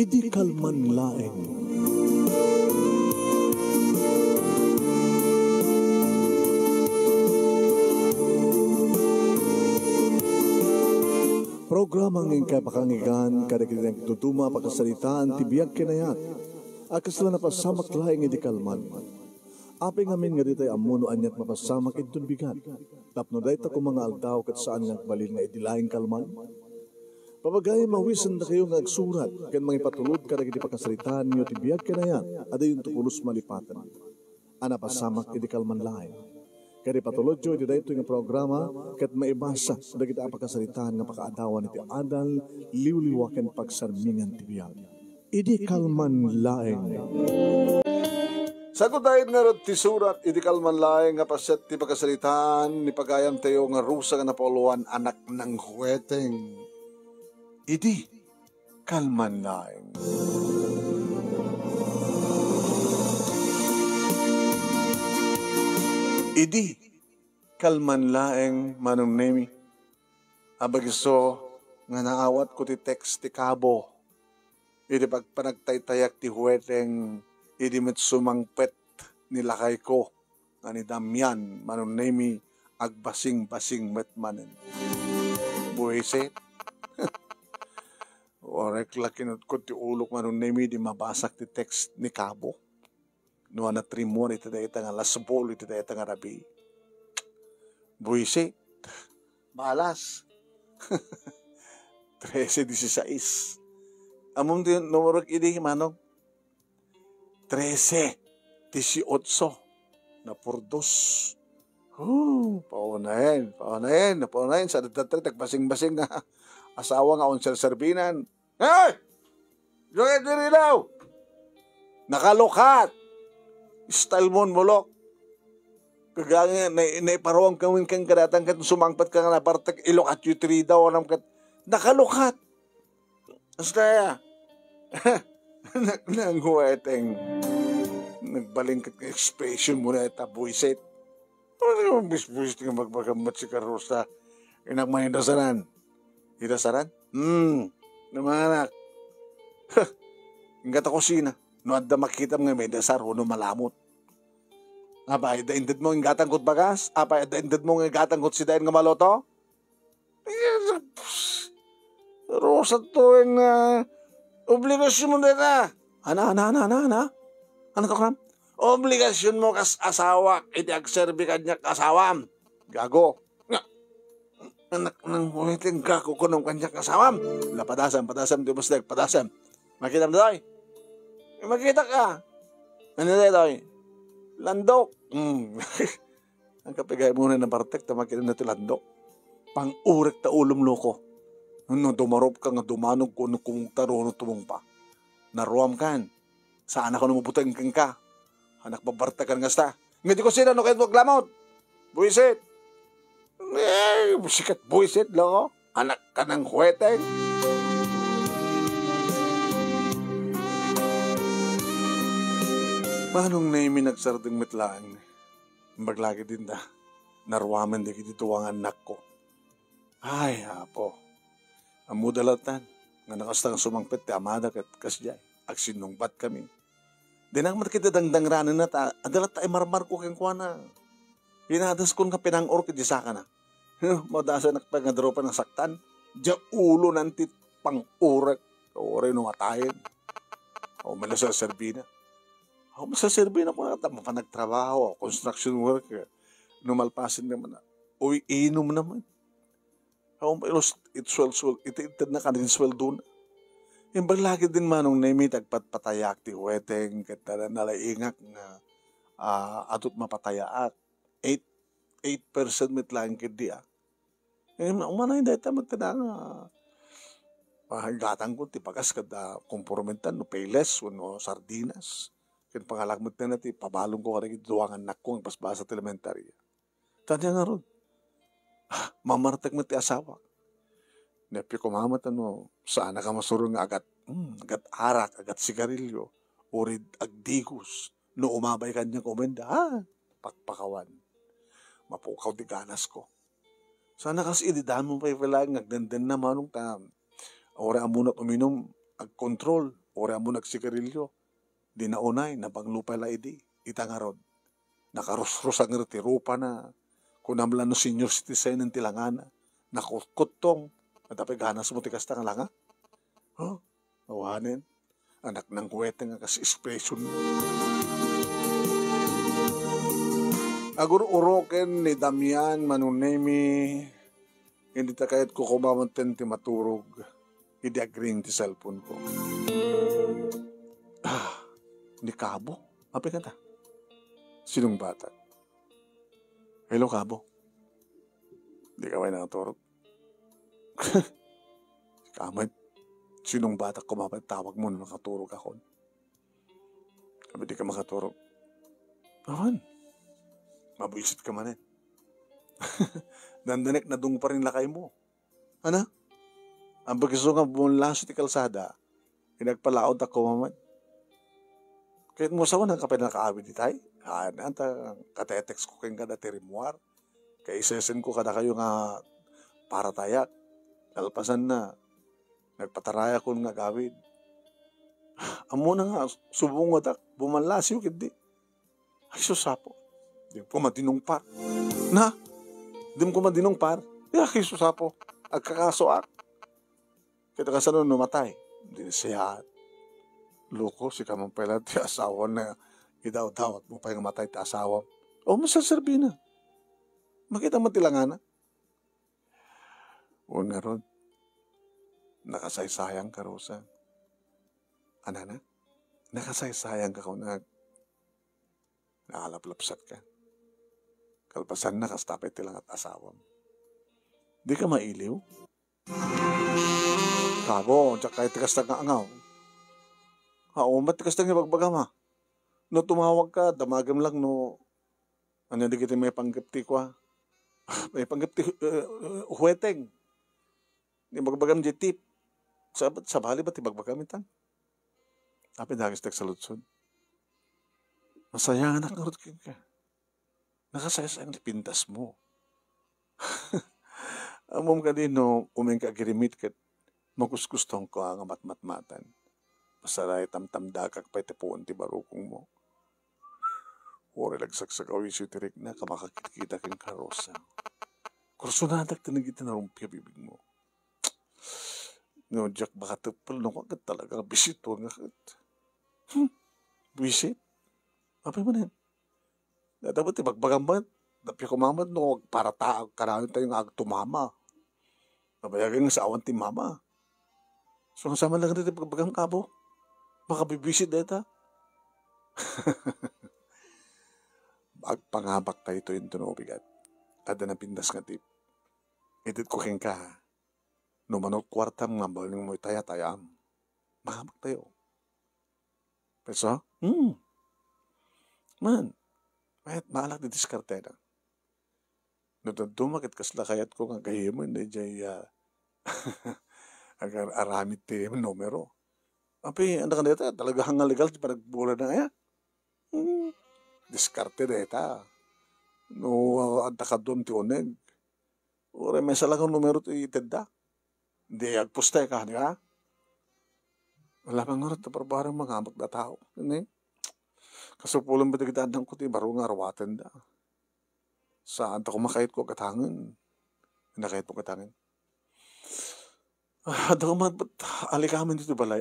Idi kalman laeng. Programang ingkay pakangigan kada kita tutuma pakasalitaan tibiyag kinayat. Akas lang napasamak laeng idi kalman. Aping amin nga ditay amuno anyat mapasamak idun bigat. Tapno dayta ko mga aldaw kat saan nga balil nga idi laeng kalman. Papagay mawisan na kayo nga agsurat, kan mga ipatulod ka na giti pakasalitaan niyo tibiyag kinayat, ada yung tupulos malipatan. Ana pasamak iti kalman lain. Kaya patulod yo iti dayto nga programa, kat maibasa na kita pakasalitaan nga pakaadawan iti adal, liwliwaken pagsarmingan tibiyag. Iti kalman lain. Sagot dahil nga rin ti surat, iti kalman laing nga paset ti pakasalitaan, ni pagayam tayo nga rusa nga napoluan anak ng huweteng. Idi kalman laing. Idi kalman laing manong nemi. Abagiso nga naawat ko ti text ti kabo. Idi pagpanagtaytayak ti huweteng idi met sumangpet nilakay ko nga ni Damian manong nemi agbasing-basing met manen. Buwisit. Orek lakinot ko ti ulok manong nemi di mabasak ti text ni Kabo. Nuwa na trimon iti dayta nga lasbol iti dayta nga rabi. Buwisi. Malas. 13-16. Among di numero idi manong. 13-18. Na por 2. Paunahin. Sa datatri, tagbasing-basing nga asawa nga onser-serbinan. Hey! Joget diri daw! Nakalukat! Style mo mulok. Kagaya naiparawang kawin kang kadatang kat sumangpat ka nga na partek ilukat yu tri daw anam kat nakalukat. Astaya. Nang huweteng nagbaling kat expression mo na ita buisit. Ano yung bis-bis nga magbagamot si Karusta? Inakmahin dasaran. Hidasaran? Namanak. Inggat ako sina. No adda makita nga may dasar o no malamot. Apa, ida-indad mo inggatang kot bagas? Apa, ida-indad mo inggatang kot sidain nga maloto? Rosa to yung obligasyon mo na. Ana? Ano ka kram? Obligasyon mo kas asawa. Iti agserbi ka niya kasawam. Gago. Anak ng humiting ka, kukunong kanyang kasawam. Padasam, di mo sila, padasam. Makita mo doy? Makita ka. Ano doy? Landok. Ang kapigay muna ng partek, makita na ito landok. Pang-urek ta ulom loko. Nung dumarop ka nga dumanog ko, kung tarono tumong pa. Naruam kan. Saan ako namubutang kang ka? Anak babarta ka nga sta. Hindi ko sila no kahit maglamot. Buisit. Sikat buisit lang, anak ka ng huweteng. Manong naimi nagsarding mitlaan. Maglagi din na. Narwaman di kitito ang anak ko. Ay, apo. Ang mudalatan. Nga nakastang sumangpit ti amada kat kasjay. Agsinungbat kami. Dinang kita dangdang ranan na ta. Adalat tayo marmar ko keng kwa na. Pinadas ko nga pinang-or kiti saka na. Madasa nakpangadro pa ng saktan. Diya ulo nanti pang-urak. Ore nung atayin. O mala sa Serbina. O sa Serbina ko na mapanagtrabaho. Construction worker. Numalpasin naman na. Uy, inom naman. O ititid na kanin sweldo na. Yung lagi din manong naimi tagpatpatayak ti huweteng kita nalaingak nga atot mapatayaak. 8% mitlang kidi umana hindi tayo magtinang higatan ko ti pagas kada kompormentan no payles no sardinas kin pangalagmit na ti pabalong ko karigi duwangan nak ko ang pasbasa ti elementary tanya nga ron mamartag mo ti asawa nepi ko mamat sana ka masurong nga agat arak agat sigarilyo urid agdigos no umabay kanya komenda pakpakawan mapukaw di ganas ko. Sana kasi ididaan mo pa ipalang nagdandan na manong ta. Ora amunat uminom, ag-control. ore mo nagsikarilyo, di naunay, na panglupay la idi, itangarod, nakarusrus ang rupa na, kunamlan no senior citizen ng tilangana, nakukutong, at apiganas mo tikas tang langa. Oh, awanin, anak ng kuwete nga kasi expression mo. Agur uroken ni Damian Manunemi, hindi ta kahit ko kumamantin ti maturog, hindi agring ti cellphone ko. Ni Kabo? Api ka ta? Sinong bata? Hello, Kabo? Hindi ka may nakaturog? Kamay, sinong bata kumapit, tawag mo na makaturog ako. Sabi di ka makaturog. Awan, mabuisit ka man eh. Dandanek na dung pa rin lakay mo. Ano? Ang bagiso nga bumula sa ti kalsada, pinagpalaod ako mamad. Kahit mo sa wanang kapay nakaawid di tayo, anta katetex ko kayong kada tirimuar. Kaya isesen ko kada kayo nga para tayak. Kalpasan na, nagpataraya ko nga gawid. Amo na nga, subong wadak, bumanlasyo kindi. Ay susapo, di ko madinong par. Na, di ko madinong par. Ay susapo, agkakasoak. Kita ka sa nun numatay, di siya. Loko, si kamang pala, ti asawa na idaw-dawat mo pa yung matay ti asawa. O, masaserbi na. Makita mo tilangana. O nga ron, nakasaysayang ka, Rosa. Anana? Nakasaysayang ka kung nakalaplapsat ka. Kalpasan na kastapay tilang at asawam. Di ka mailiw? Kabo, tsaka tikas na kaangaw. Ba't tikas na ibagbagama? No tumawag ka, damagam lang no, ano di kita may panggapti ko ha? May panggapti, huweteng. Ibagbagam di tip. Sa bali ba't ibagbagam itang? Tapi dagis tek sa lutsod. Masaya anak narot ka. Nakasayasayang pintas mo. Amom ka din no, umeng ka girimit kat magkusgustong ko ang matmatmatan. Pasaray tamtamda kak pa itipuan ti barukong mo. Ore lagsak awisyo tirik na kamakakita king karosa. Kursunadak tinagita na rumpia bibig mo. No, Jack baka tepel no kagat talaga bisito nga kat. Bisit? Apa mo na yan? Dapat ibagbagambat. Dapat kumamad no, para taag karami tayong agtumama. Nabayagan sa awan ti mama. So, ang sama lang dito pagbagang kabo. Baka bibisit dito. Agpangabak tayo ito yung tunubigat. Ada na pindas nga tip. Edit ko king ka. Numanok kwartam nga baling mo itaya-tayam. Mangabak tayo. Peso? Man. Mayat maalak di diskarte na. Dumakit kasla kayat ko nga kahiyo mo. Hindi jay agar aramit ti numero. Api, anda ka dito, talaga hanga legal di panagbula na kaya. Diskarte dita. No, anda ka doon ti uneg. Ure, may salang numero ti itenda. Hindi, agpuste ka, di ba? Wala pang oras na parbarang mga amak na tao. Hindi. Kasupulan ba nagdaan ko ti baro nga rawatan da. Saan ta kumakait ko katangan. Nakait mo katangan. Ada ko alikaman dito balay.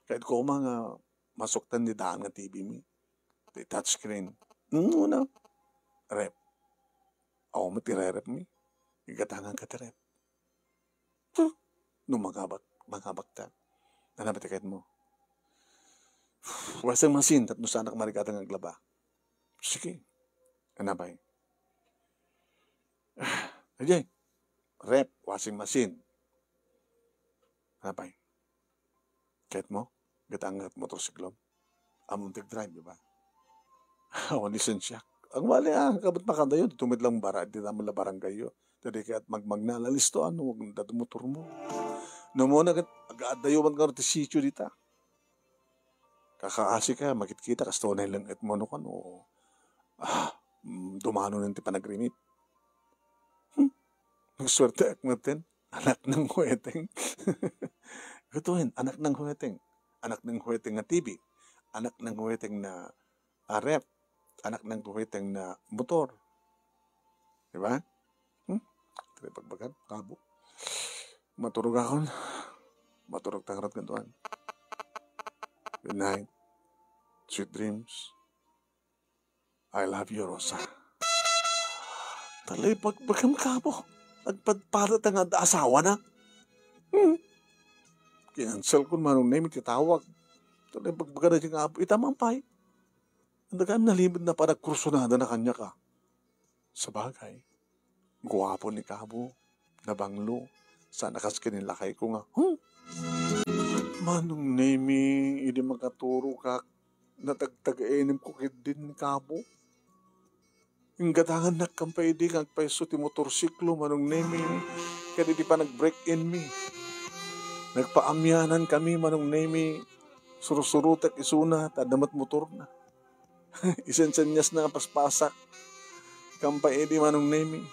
Kahit ko mga masuktan ni daan nga TV mi. Di touchscreen. Una. Rep. Ako matirerep mi. Igatangan ka ti rep. No magabak ta. Nanabatikait mo. Wasang masin, tatno sana ka marikatang aglaba. Sige. Anabay. Ajay. Rep, washing machine. Anabay. Kahit mo, gatangat motorsiklo. Amuntik drive, di ba? Awan lisensya. Ang mali kabot makanda yun. Tumid lang bara, di naman la barangay yun. Dadi kaya't magmagnalalisto, huwag dadamotor mo. No mo na,ag-aadayo man ka rin ti sityo dita. Kakaasi ka, makikita, kasto na ilang et mo no ka, no. Dumano ng ti panagrimit. Nagswerte ak natin, anak ng huweteng. Gutuin, anak ng huweteng. anak ng huweteng na TV, anak ng huweteng na rep, anak ng huweteng na motor. Diba? Tari pagbagan, kabo. Maturog ako. Maturog tangrot gantuan. Good night. Sweet dreams. I love you, Rosa. Talay pagbagan kabo. Nagpadparat ang asawa na. Cancel ko manong name ititawag. Talay pagbagan na siya kabo. Itamampay. Ang dagaan nalimod na para kursunada na kanya ka. Sa bagay, guwapo ni Kabo, nabanglo, sana kas kinilakay ko nga. Manong nemi, hindi makaturo ka, natagtag-enim ko kid din ni Kabo. Yung gatangan nagkampay di, kagpaiso ti motorsiklo, manong nemi, kaya di pa nag-break in me. Nagpaamyanan kami, manong nemi, surusurutak isuna, tadamat motor na. Isensenyas na paspasak. Kampay edi manong nemi.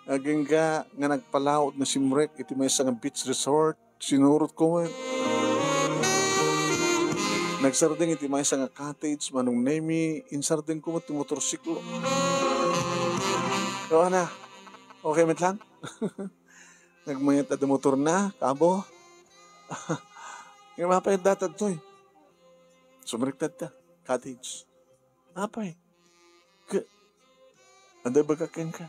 Aging nga nagpalaot na simrek iti may isang beach resort. Sinurot ko man. Nagsarding iti may isang cottage manong nemi. Insarding ko mo iti motorsiklo. So na. Okay met lang? Nagmayat at motor na. Kabo. Yung mapayat datad to eh. Sumriktad ta. Cottage. Apay. Anday ba kakin ka?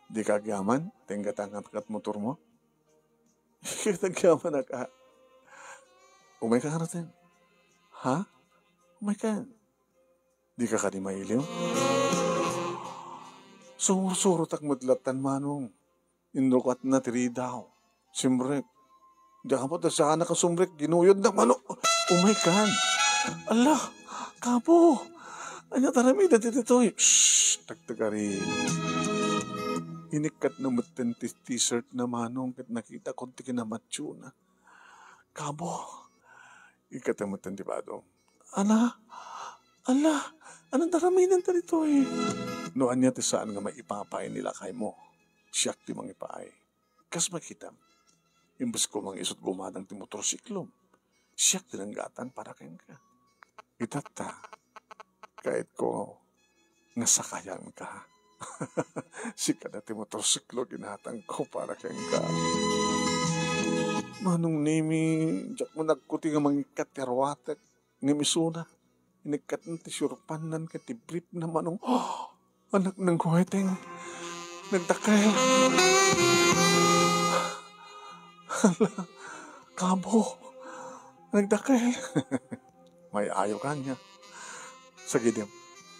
Di ka agyaman? Tinggat ang kat motor mo? Kita agyaman na ka. Umay ka natin. Ha? Umay ka. Di ka di mailiw? Sumur-suro tak mudlatan manong. Indukat na tiri daw. Simrek. Di ka po sa ka nakasumrek. Ginuyod na manong. Umay ka. Allah. Kabo. Anya tarami na tititoy. Shhh. Tagtagari. Inikat na matin t-shirt na manong. Kat nakita ko tikin na macho na. Kabo. Ikat na matin di ba do? Ala. Anong tarami na tititoy? No anya ti saan nga maipapay nila kay mo. Siyak ti mangipay. Kas makita. Imbes ko mang isot gumadang ti motorsiklo. Siyak ti nanggatan para kayo ka. Itata. Kahit ko nasakayan ka. Sika na ti motorsiklo ginatang ko para kayo ka. Manong nimi, diyak mo nagkuti nga mangikat ti arwatek. Ngimisuna. Inikat ng ti surpanan ka ti brief na manong. Anak ng kuweteng. Nagdakay. Kabo. Nagdakay. May ayaw ka niya. Sa gidim.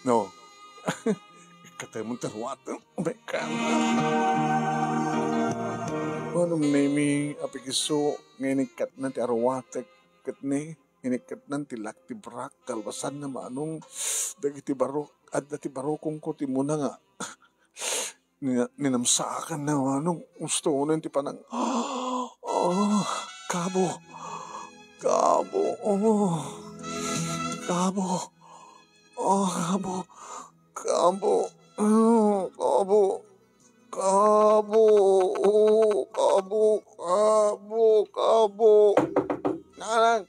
No. Ikatay mong tarwatan. May ka. Manong nemi apikiso ngayon ikat na ti arwatek. Kat ni. Inikat na ti lak ti brak. Kalbasan na manong. Dagi ti barok. At ti barokong ko ti muna nga. Ninamsakan na manong. Gusto ko na ti panang. Kabo. Kabo. Kabo. Kabo. Kabo. Kabo. Kabo. Kabo. Nanang.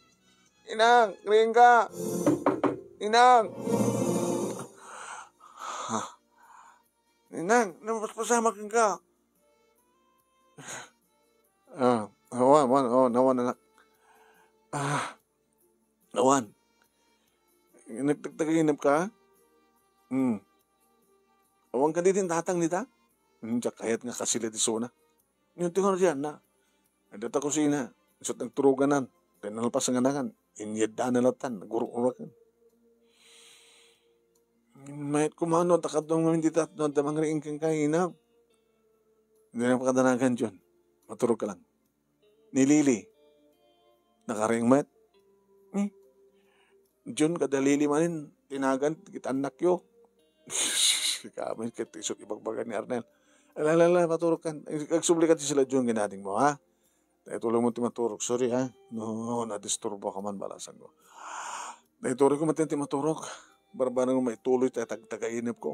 Inang. Ring ka. Inang. Inang. Napasama ka. Nawan anak. Nawan. Nagtagtaginip ka? Awang ka din tatang nita? Diyak kahit nga kasila di sona. Yung tingor dyan na. Adata ko sina. Isot nagturuganan. Tinalpas ang anangan. Inyadaan na latan. Naguruk-urakan. Mayat kumano. Takadong hindi tatno. Damang rin kang kahina. Hindi na pakadanagan dyan. Maturog ka lang. Nilili. Nakaring mayat. Diyon kadalili manin. Tinagan. Kitanak yo. Kami kita isot ibagbagan ni Arnel. Alala, maturog ka. Nagsublikat sila dyan ginading mo, ha? Naitulong mo ti maturog. Sorry, ha? No, nadisturbo ka man balasan ko. Naitulong ko matinti maturog. Barbarang mo maituloy tayo tag-tagainip ko.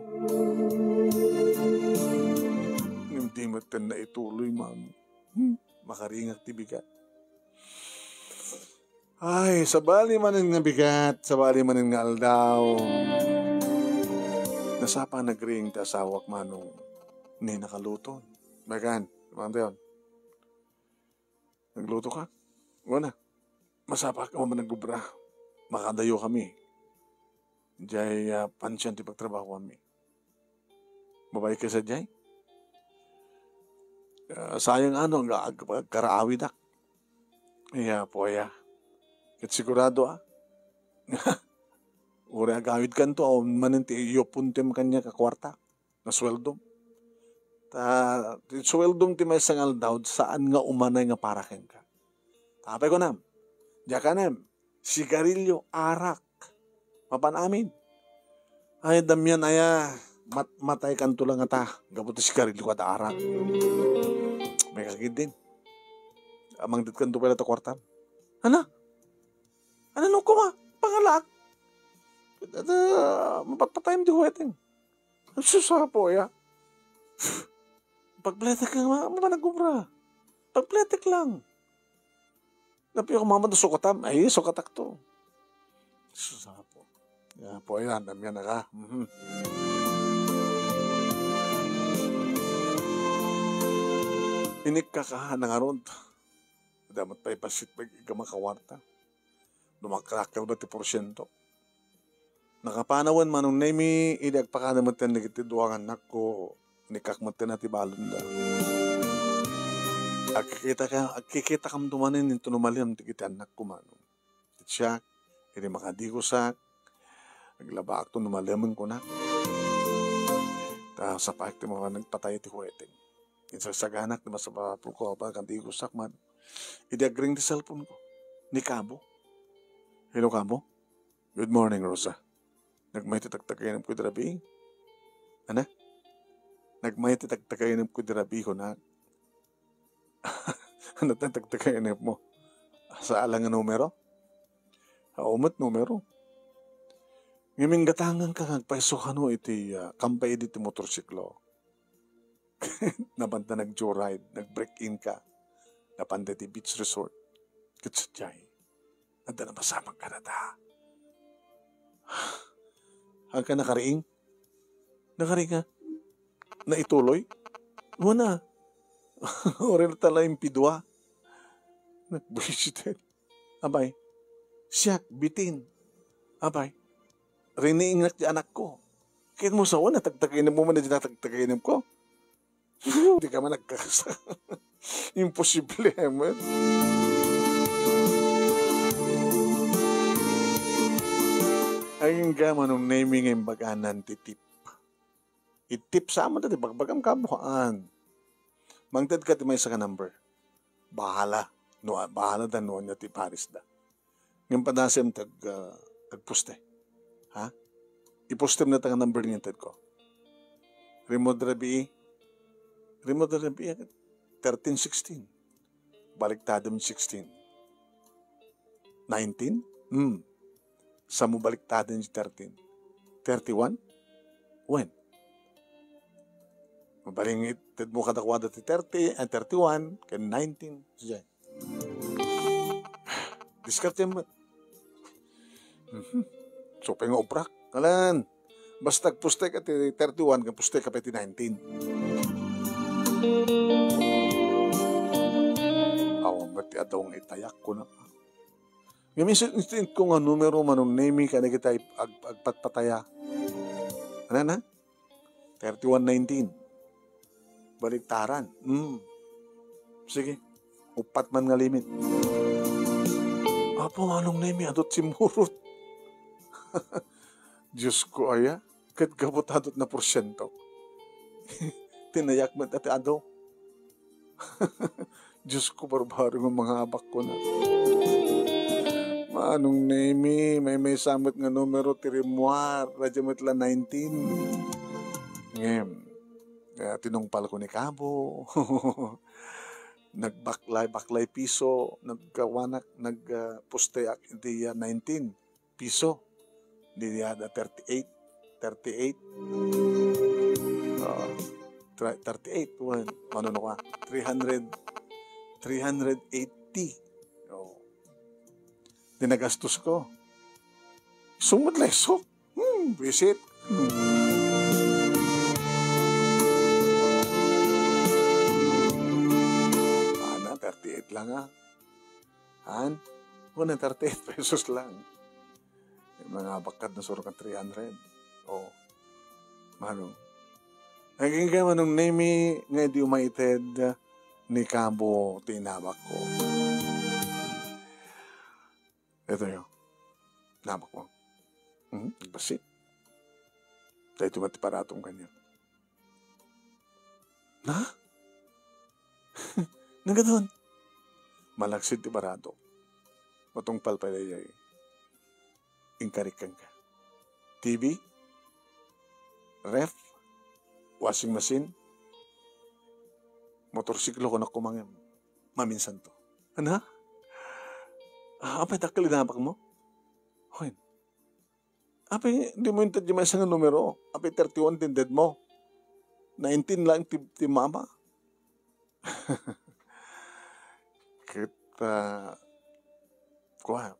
Hindi matin na ituloy, ma'am. Makaringag ti bigat. Ay, sabali manin nga bigat, sabali manin nga aldaw. Nasapa nagring ta asawak manong ni nakaluton. Bagan, manda yun. Nagluto ka? Wala. Masapa ka man nagbubra. Makadayo kami. Diyay pansyan ti pagtrabaho kami. Babae ka sa diyay? Sayang ano, karaawid ak. Iya po ya. Kat sigurado uri agawid kan to, manin ti iyo puntem kanya kakwarta. Na sweldo. Sweldong ti may sangal daw, saan nga umanay nga paraken ka. Tapay ko nam. Diya ka nam. Sigarilyo, arak. Mapanamin. Ay, damyan aya. Matay kan tulang ata. Gabot ti sigarilyo kada arak. May kagid din. Amang dit kan to pala ta kwarta. Ano? Ano nung kuma? Pangalak? Mapatpatayim di huweting. Ang susapo ya. Pagpletek ka nga, mapanagubra. Pagpletek lang. Napiyo ko mamad na sukatam. Ay, sukatak to. Susapo. Ya po yan, damyan na ka. Inik ka nangarod. Damat pa ipasit pag ikamakawarta. Dumakrakal ba ti porsyento? Nakapanawan manong nemi, idagpakanamatan na kitiduangan nako, nikakmatan na ti balon da. Agkikita kam tumanin nito numalim ti kiti anak ko manong. Titsyak, hindi makadigusak, naglaba akto numalimin ko na. Ta sa paik ti mga nagpatay ti huweting. Insasaganak, di masapapul ko pa kandigusak man. Idagring ti cellphone ko. Ni Kabo. Hello, Kabo. Good morning, Rosa. Nagmay titagtagayan ng kudirabi. Ana? Nagmay titagtagayan ng kudirabi ko na. Ano titagtagayan mo? Sa alang nga numero? Umot numero. Ngiming gatangan ka ngagpaisokan mo iti kampay di ti motorsiklo. Nabanta nag-joyride, nag-break-in ka. Napanda ti beach resort. Katsadyay. Anda na masamang ka na ta. Ang ka nakariing? Nakariing ka? Naituloy? Wala. Orel tala yung pidwa. Nag-bullshit. Abay. Siyak, bitin. Abay. Riniing na ti anak ko. Kaya mo sa wana, tagtagayin mo man na tagtagayin ko. Hindi ka man nagkakasa. Imposible, man. Ayun ka manong naming ang baganan ti tip. Itip sa aman dati, bagbagam kabuhaan. Mangtad ka ti may isa ka number. Bahala. No, bahala da noon niya ti Paris da. Ngayon pa nasem tagpuste. Ha? Ipostem na taga number niya tad ko. Remote rabi 13-16. Baliktadam 16. 19? Sa mo baliktadam 13. 31? When? Mabaling itad mo kadakwada ti 30 and 31 kan 19. Siya. Diskarte mo. So, pengo oprak. Kalan. Basta puste ka ti 31, kan puste ka pa ti 19. Awang bati atong itayak ko na. Gamisin ko nga numero manong naming ka na kita agpatpataya. Ano na? 3119. Baliktaran. Sige. Upat man nga limit. Apo manong naming adot simurot. Diyos ko aya. Kat gabot adot na porsyento. Tinayak man at ado. Diyos ko barbaro ng mga abak ko na. Manong nemi, may samot nga numero tirimuar, radyamat la 19. Ngayon, tinungpal ko ni Kabo. Nagbaklay piso, nagkawanak, nagpuste di 19 piso. Di 38. 38. Ano ka? 380. dinagastos ko. Sumad lesok. Visit. Ana, 38 lang ah. Han? 138 pesos lang. Yung mga bakad na surok ng 300. O, manong. Naging ka manong name nga di umaited ni Cabo tinabak ko. Ito yun. Nabak mo. Nagbasit. Dahil tumati paratong kanya. Na? Nagadoon. Malaksid ti barato. Matong palpalay ay ingkarikan ka. TV, ref, washing machine, motorsiklo ko na kumangin. Maminsan to. Ano? Apay takal inapak mo? Hoy. Apay, hindi mo yung tadya may isang numero. Apay 31 tinded mo. 19 lang ti mama. Kita, kuha,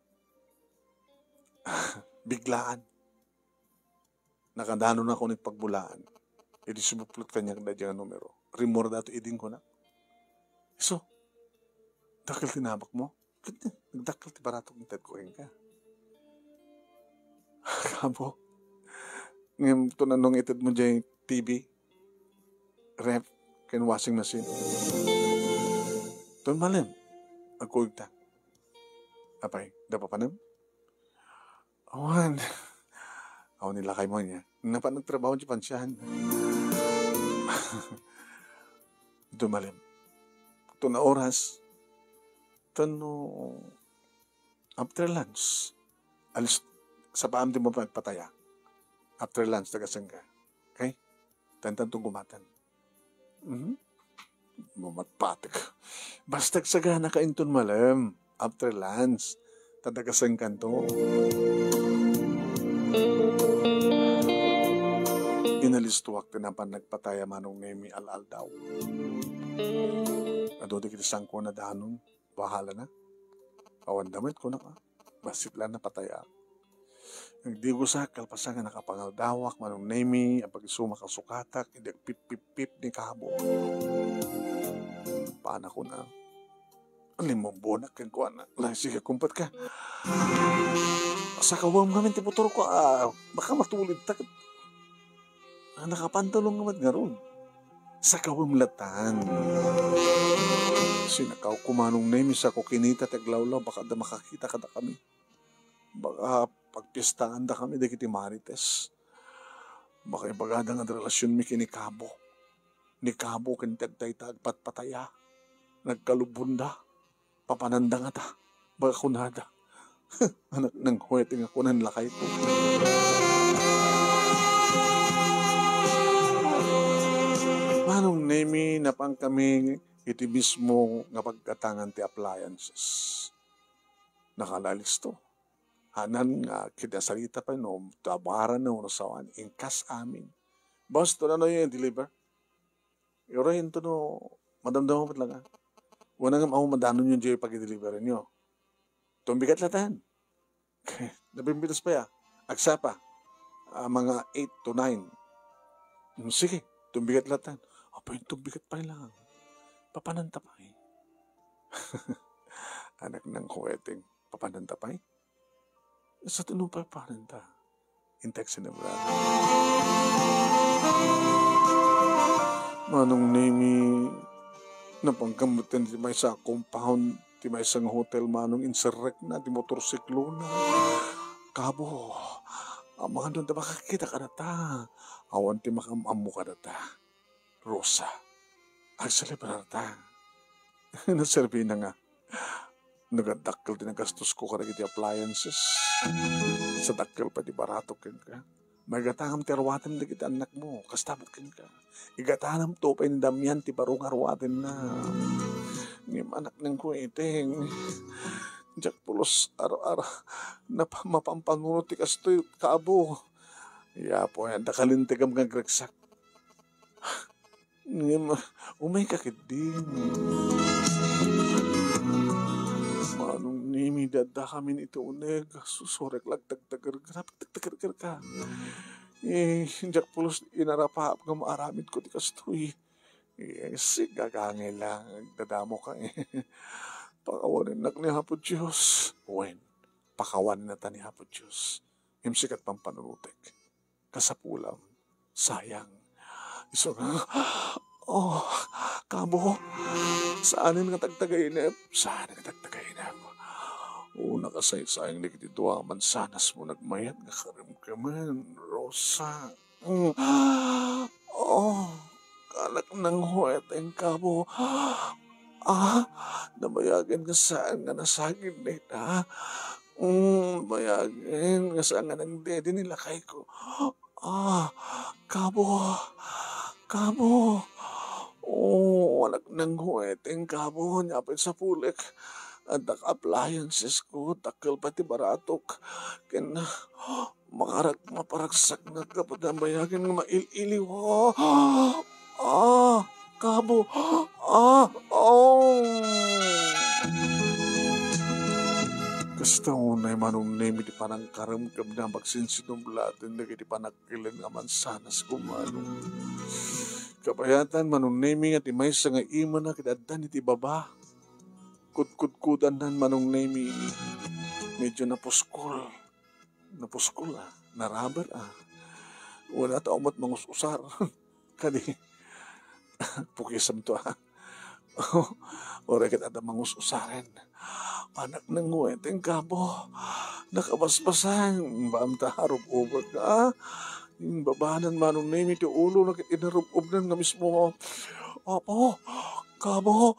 biglaan. Nakadano na ako ng pagbulaan. Hindi sumuplot kanya na dyan ang numero. Remor dato iding ko na. So, dakil tinabak mo. Nagdakil ti barato ng ted ko ka. Kabo. Ngayon, tunanong ited mo dyan TV, ref, ken washing machine. Tun malim. Agkuig ta. Apay, da pa panam? Awan. Awan nila kay mo niya. Napa nagtrabaho di pansyahan. Dumalim. Ito na oras. Ito no, after lunch, alis, sa paam di mo pa nagpataya. After lunch, tagasang ka. Okay? Tantan itong gumatan. Bumatpatik. Basta sagana ka inton malam. After lunch, tadagasang kanto. Inalistuwak tinapan nagpataya manong nemi al-al daw. Ado di kitisang ko na danon. Bahala na. Awan damit ko na ka. Basit lang na pataya. Nagdi ko sa kalpasangan nakapangaldawak manong nemi ang pag-isuma kasukatak hindi pip-pip-pip ni Cabo. Paana ko na. Limong bonak kan ko na. Sige, kumpat ka. Sa kawang namin tiputuro ko, baka matulid ta. Nakapantalong naman nga ron. Sa kawang latan. Sinakaw kumanong nemi sa kukinita taglawlaw, baka da makakita ka da kami. Baka pagpistaan da kami, da kiti marites. Baka ibagada nga relasyon mi kini Cabo. Ni Cabo kinitagtay-tag patpataya. Nagkalubunda. Papananda nga ta. Baka kunada. Anak ng huweting ako ng lakay ko. Manong nemi na pang kami iti mismo nga pagkatangan ti appliances. Nakalalis to. Hanan nga kinasarita pa no, tabaran na unasawan, ingkas amin. Boss, to na no yung deliver? Irahin to no, madamdaman mo lang ha. Wala nga ako madanon yung joy pag-deliver nyo. Tumbigat latan. Nabimbitas pa ya. Agsa pa. Mga 8 to 9. Sige, tumbigat latan. Apa yung tumbigat pa lang. Papananta pa eh. Anak ng kuweting. Papananta pa eh. Sa tunong papananta. Intex na brad. Manong nemi napanggamutin di may sa compound, di may isang hotel manong insurrect na, di motorsiklo na. Cabo, mga doon na makakita ka na ta. Awan ti makamamu ka na ta. Rosa, agsalibra na ta. Naserbi na nga. Nagadakil din ang gastos ko karag iti appliances. Sa dakil pa di barato kin ka. May gatangam ti arwatin na kita anak mo. Kastabot kin ka. Igatanam to pa indamyan ti barong arwatin na. Ngim anak ng kuweteng. Diyak pulos araw-araw na mapampangunot ti kastoy Cabo. Iya po yan. Dakalintigam nga gregsak. Ngim umay kakit din. Manong nimi dada kami nito uneg. Susurek lag tagtagar ka. Hinjak pulos inarapap nga maaramid ko ti kastoy. Gagangay lang. Dadamo ka Pakawanin nak ni Hapo Diyos. Wen, pakawanin na ta ni Hapo Diyos. Himsikat pang panurutek. Kasapulam. Sayang. Iso nga. Oh, kabo. Saan nga tagtagainep? Saan nga tagtagainep? Una ka sayang ni kitito mansanas mo nagmayat nga karimkaman, Rosa. Oh, kalak ng huweteng kabo. Nabayagan nga saan nga nasagin na ita. Bayagan nga saan nga nang dede nilakay ko. Kabo. Kabo. Anak ng huweteng kabo. Nyapit sa pulik. At appliances ko, takal pati baratok. Kaya maparagsak na kapag bayagan nga mail-iliw. Kabo. Kasta unay manong nemi di panang karamkam na magsinsinumblatin na di panakilan nga mansanas kumanong. Kapayatan manong nemi nga ti may sa nga ima na kidadan iti baba. Kudkudan nan manong nemi. Medyo napuskol. Napuskol narabar Wala ta umat mangususar. Kadi. Pukisam to Ora kita mangususarin. Anak ng nguweteng kabo. Nakabasbasan. Baam ta harub-ubag ka. Yung babanan manong nemi ti ulo na inarub-ub nga mismo. Opo. Kabo.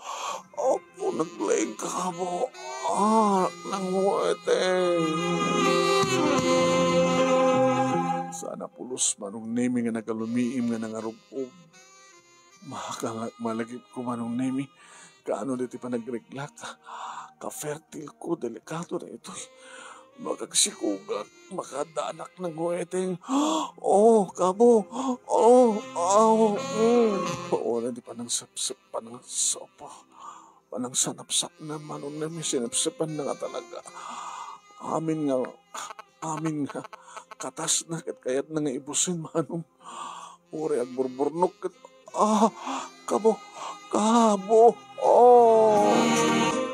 Opo, naglaing kabo. Nang nguweteng. Sana pulos manong nemi nga nagalumiim nga nangarub-ub. Malagip ko manong nemi. Kaano dito pa nagreglak. Ka-fertile ko, delikado na ito. Magagsikugat, makadanak ng nguweteng. Kabo. Paola di pa nang sapsap pa ng sopa. Panang sanapsap na manong nemi. Sinapsapan na nga talaga. Amin nga. Katas na kayat na nga ibusin manong. Uri agburburnok kat. Kabo.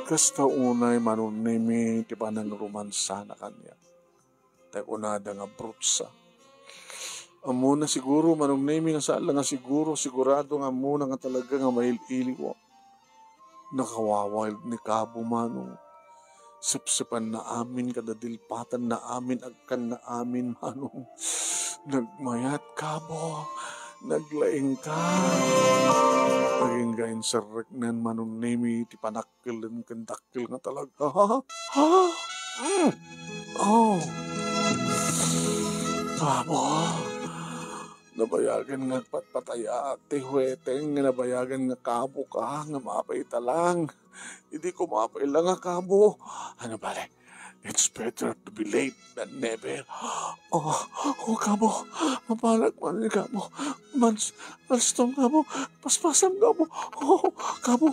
Kasta unay manong nemi ti panang romansa na kanya. Takunada nga brutsa. Amo na siguro manong nemi nga sala nga sigurado nga muna nga talaga nga mail-ili ko. Nakawawild ni Kabo manong. Sipsipan na amin kadadilpatan na amin agkan na amin manong. Nagmayat Kabo. Naglaing ka. Naging gain sa reknan manong nemi ti panakil dan kendakil nga talaga. Kabo. Nabayagan nga patpataya ti huweteng nga nabayagan nga kabo ka nga mapay talang. Hindi ko mapay lang nga kabo. Ano bale? It's better to be late than never. Kabo. Mapalag man ni Kabo. Malstong Kabo. Paspasam Kabo. Kabo.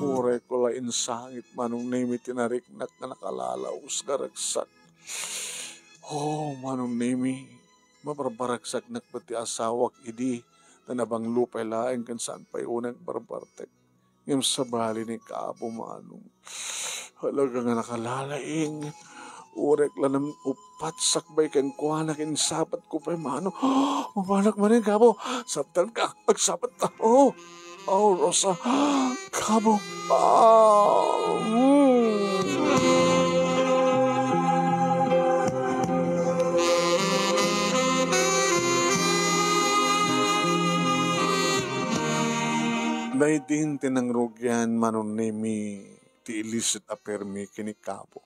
Pure ko lain sangit manong nemi tinariknak na nakalalaos garagsak. Manong nemi. Mabarbaragsak nakpati asawak idi. Tanabang lupay laing kan saan pa'y unang barbartek. Yung sa bali ni Kabo manong. Halaga nga nakalalaing. Urek lanam upat sakbay kan kuha na kinsapat ko pa'y manong. Mabalak man rin Kabo. Sabtan ka. Agsapat ta. Rosa. Kabo. Daitin tinangrugyan manong nemi ti illicit apermi kini Kabo.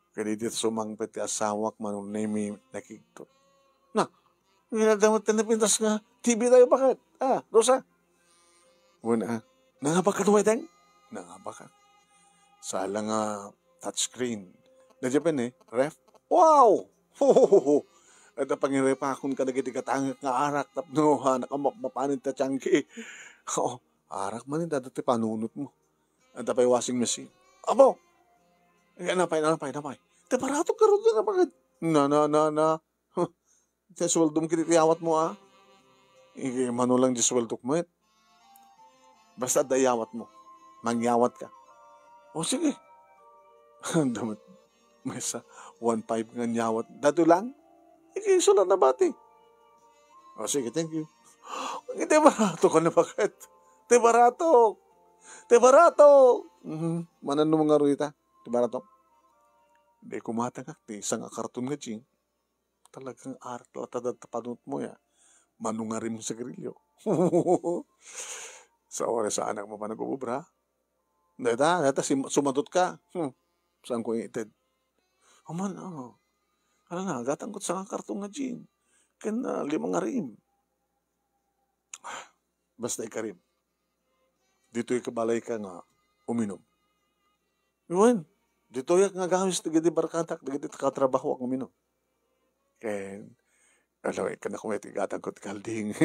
Kaya dito sumangpet ti asawak manong nemi nakiktot. Ginadamot na pintas nga. TV tayo bakit? Rosa? Una, nangabakat huweteng? Nangabakat. Sala nga touchscreen. Nadyapan ref? Wow! At pangirepakon ka nagitigatangak nga arak tapno ha nakamapanin ta tiyangki. Oo, arak man yung dati panunot mo. At pa'y washing machine. Abo! Napay. Te barato ka rin na bakit? Na. Huh. Te sweldo mo kinitiyawat mo mano lang di sweldo mo Basta dayawat mo. Mangyawat ka. O sige. Damat. May sa 1.5 nga nyawat. Dato lang? Sulat na bati. O sige, thank you. Te barato ka na bakit? Te barato. Manan mo nga ruita. Te barato. Hindi kumatangak. Di isang karton nga ching. Talagang arat latadad tapanot mo manungarim sa grilyo. Sa oras sa anak mo pa nag-ubra. Data, sumadot ka. Saan ko iitid? Aman, ano na, gatangkot sa kartong nga gin. Kan 5 nga rim. Basta ikarim. Dito ikabalay ka nga uminom. Iwan, dito nga gawis, digiti barkatak, digiti katrabaho ang uminom. Ken, alam ka na kung may tigatang ko tikalding.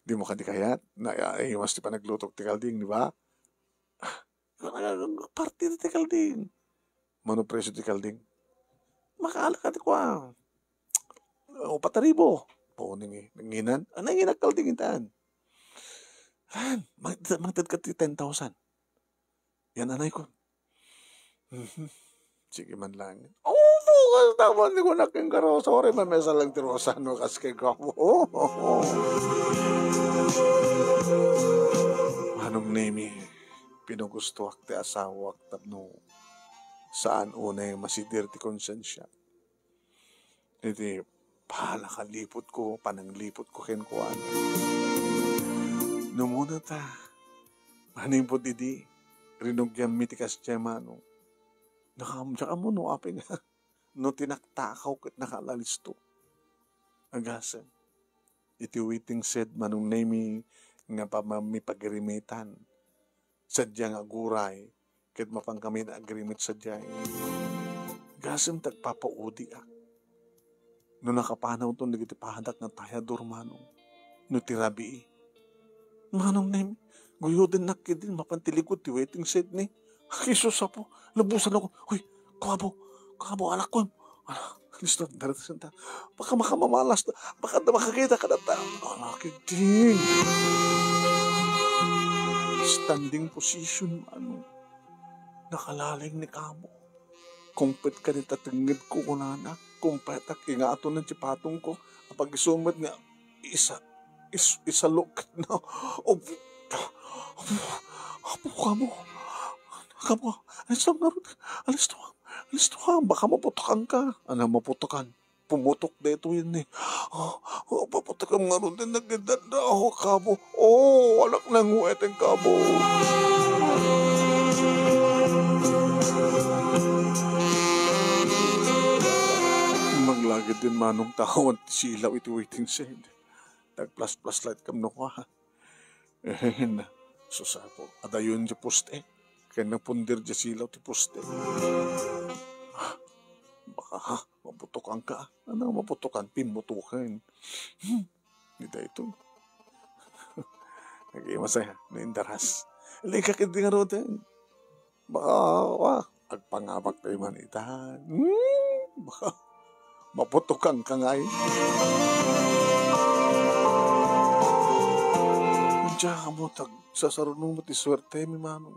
Di mo ka di kayat. Mas di pa naglutok tikalding, di ba? Party na tikalding. Mano presyo tikalding? Makaala ka di ko O 4,000. Po, nanginan. Nanginan kalding itaan. Magtad ka 10,000. Yan anay ko. Sige man lang. Bukas naman ni ko naking karo. Sorry, mamesa lang tirosa no kaskay ko. Anong name pinugusto akte asawa tapno saan unay masidir ti konsensya. Iti pahala kalipot ko, pananglipot ko kenkuan. Numuna ta, manimpot idi, rinugyam mitikas tiyemano. Nakamdya mo no aping no tinaktakaw kat nakalalisto. Agasan. Iti waiting said manong name nga pamamipagirimitan. Sadya nga guray kat mapang kami na agreement sadya. Agasan tagpapaudi No nakapanaw to nagiti pahadak nga tayador manong. No tirabi Manong name, guyodin nakidin mapantilikod ti waiting said ni. Kisos po, labusan ako. Uy, kabo, anak ko. Listo, darating ta. Baka makamamalas na. Baka makakita ka na ta. Nakidin. Standing position, nakalaling ni kamo. Kumpet ka ni tatingid ko kunana. Kumpet ak, nga ato ng tsipatong ko. Kapag isumad nga, isa look na. Kamo, alis to nga, baka maputokan ka. Maputokan? Pumutok dito yun paputokan nga rin din nagdanda ako, kamo. Anak ng huweteng kamo. Maglagid din manong tao at silaw iti waiting said. Nag-plus light kam no ka. Susapo, adayon di poste. Kaya napundir di silaw ti poste. Baka maputokan ka. Maputokan? Pimutukan. Hindi ito. Nag-imasaya. Naindaras. Likakit din nga rin. Baka, agpangabak tayo manitan. Baka, maputokan ka nga Diyan mo, sasaruno mo ti swerte mi manong.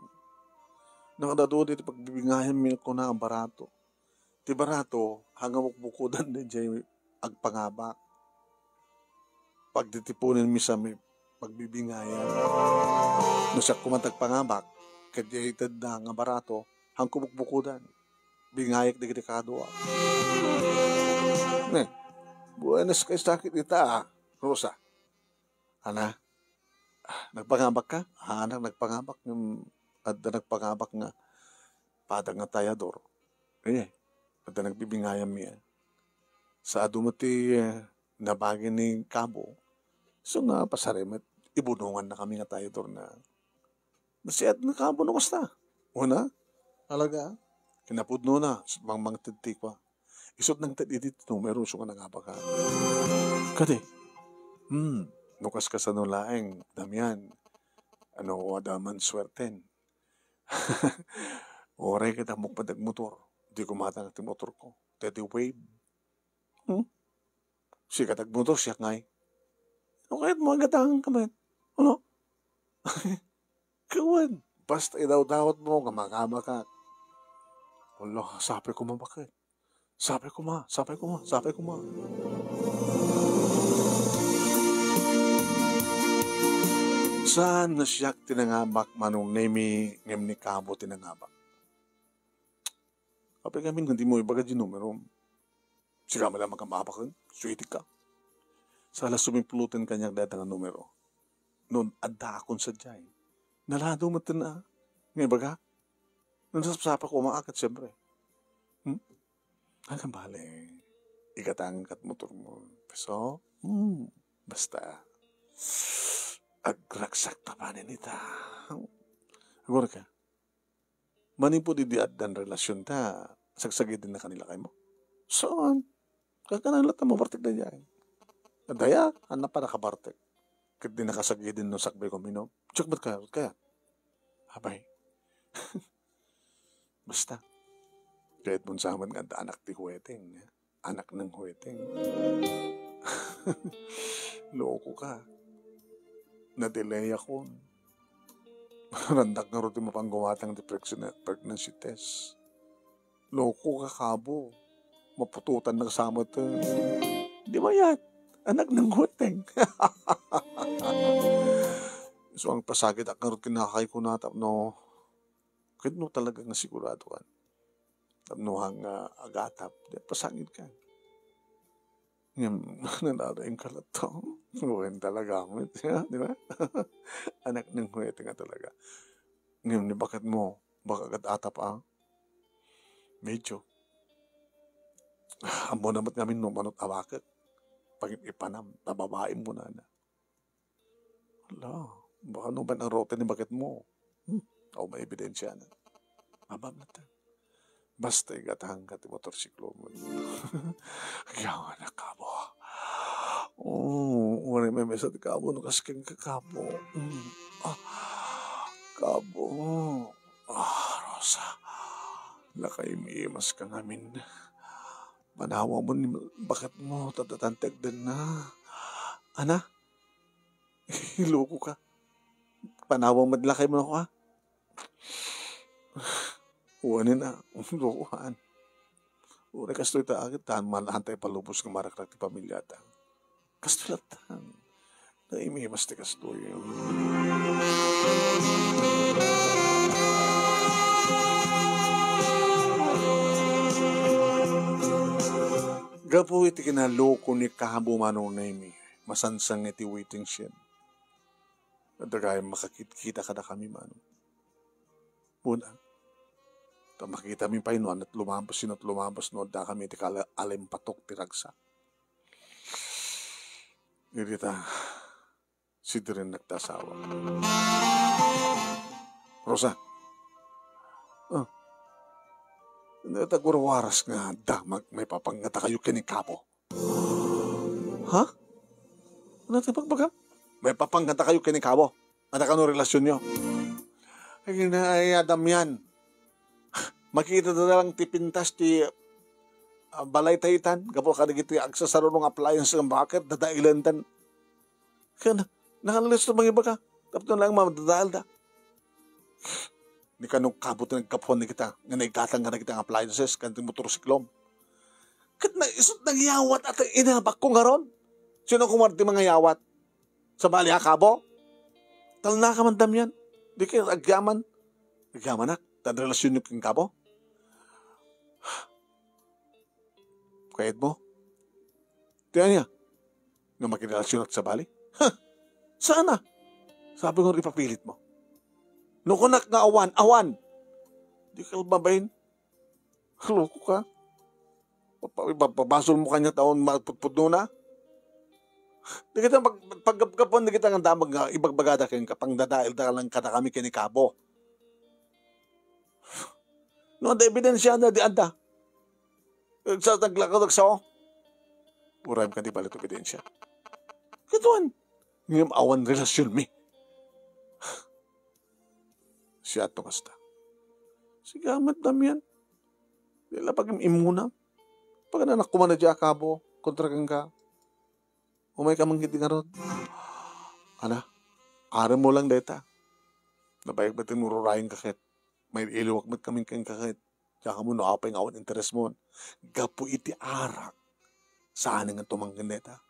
Nakadado dito pagbibingayan mi ko na ang barato. Ti barato, hanggang mukbukudan din dyan agpangabak. Pagditipunin mi sa mi pagbibingayan. No siya kumantag pangabak, kadya na nga barato, hanggang mukbukudan. Bingayak di kadikado buenas kay sakit ita Rosa. Ana? Nagpangabak ka? Nagpangabak at nagpangabak nga padang nga tayador. At nagbibingayam niya. Sa adumati nabagin ni Kabo. So nga pasarimat, ibunungan na kami nga tayador na nasiat na Kabo na basta. Una, alaga, kinapudno na, mang tidtikwa. Isot ng tadidit no, meron siya nga nangabakan. Kade, nukas ka sa nulaeng, Damian. Ano, adaman swerten. Oray kita mukpadag motor. Di ko matang ti motor ko. Teddy wave. Si katag motor siya ngay. Ano kahit mo agatang kamay? Ano? Kawan. Basta idaw-dawat mo, kamakama ka. Wala, sabi ko mabakit. Sabi ko ma. Saan na siya tinangabak manong nemi ngem ni kabo tinangabak? Kapag kami hindi mo ibaga di numero, siya mo lang magkamabakan, sweetie ka. Sala sumimpulutin kanyang datang numero. Noon, adda akong sadyay. Nalado mo na. Ngayon baga? Nasasapa ko umaakat siyempre. Hanggang bale, igatang kat motor mo. Peso, basta. Agraksak tapanin ita. Agora ka. Manin po di dan relasyon ta. Sagsagid din na kanila kayo mo. Saan? Kakanang lahat mo partik na dyan. Daya, anak para kapartik. Kaya di nakasagid din no sakbay ko minom. Tsuk ba't kaya? Abay. Basta. Kahit mong saman nga anak ti huweteng. Anak ng huweteng. Loko ka. Na-delay ako. Randak nga rin mo pang gumatang di pregnancy test. Loko ka kabo. Mapututan ng samot. Di ba yan? Anak ng huweteng. So ang pasagit ak nga rin kinakay ko na no. Kahit no talaga nga sigurado kan. Tapnuhang agatap. Di pasagit ka. Ngayon, nanaraing kalat to. Huwag talaga mo. Di ba? Anak ng huwete nga talaga. Ngayon, bakit mo? Baka atap Medyo. Amo naman namin no manot awakit. Pag ipanam, tababain mo na. Wala. Baka no ba ang rote ni bakit mo? O may ebidensya na. Abab na tayo. Basta igatang ka ti motorsiklo mo. Kaya na kabo. Wala may mesa ti kabo. Nakaskang kakabo. Kabo. Rosa. Nakaimimas ka ngamin. Manawa mo ni bakit mo tatatantag din na. Ana? Iloko ka. Panawang madlakay mo na ko Uwanin na, lukuhan. Ure kastoy ta agad tahan malahantay palubos ng marakrak ti pamilya ta. Kastoy latan. Naimimas ti kastoy. Gapo iti kinaloko ni kahabo manong naimi. Masansang iti waiting shed. Adagay makakita ka na kami manong. Una. Makita mi pa inuan at lumabas no da kami ti alimpatok ti ragsa. Irita si Diren nagtasawa. Rosa. Natagurawaras nga damag may papangata kayo kinikapo. Ha? Ano tayo pagbaga? May papangata kayo kinikapo. Ano ka no relasyon nyo? Ay Adam yan. Makita na lang ti pintas ti balay tayitan. Gapo ka nagiti agsasaro ng appliance ng bakit. Dadailan tan. Kaya nakalalis na mga iba ka. Tapos na lang madadaal da. Ni kanong kabot na nagkapon ni kita. Nga naigkatang nga na kitang appliances. Kanting motorsiklom. Kat na isot nang yawat at inabak ko nga ron. Sino kumarti mga yawat? Sa bali kabo? Tal na ka man dam yan. Di kayo agyaman. Agyaman na. Tadrelasyon yung king kabo. Kahit mo? Tiyan niya. Nga makirelasyon at sa bali? Sana? Sabi ko ipapilit mo. Nukunak nga awan. Di ka babayin. Loko ka. Papasol mo kanya taon magputpud na. Di kita pagkapon, di kita nga damag nga ibagbagada kayo kapang dadail da lang kada kami kinikabo. No, ada ebidensya na di anda. Sa naglakad sa Uray ka di balit ebidensya. Katuan, ngayon awan relasyon mi. Siya to kasta. Sigamat damian. Dila pag imuna. Pag anak ko man na diya kabo, kontra kang ka. Umay ka manggit nga ron. Ana, aram mo lang deta. Nabayag batin mo rurayang kakit. May iliwak mat kaming kang kakit. Kaya mo naapay nga awan interes mo. Gapo iti arak. Saan nga tumanggan deta?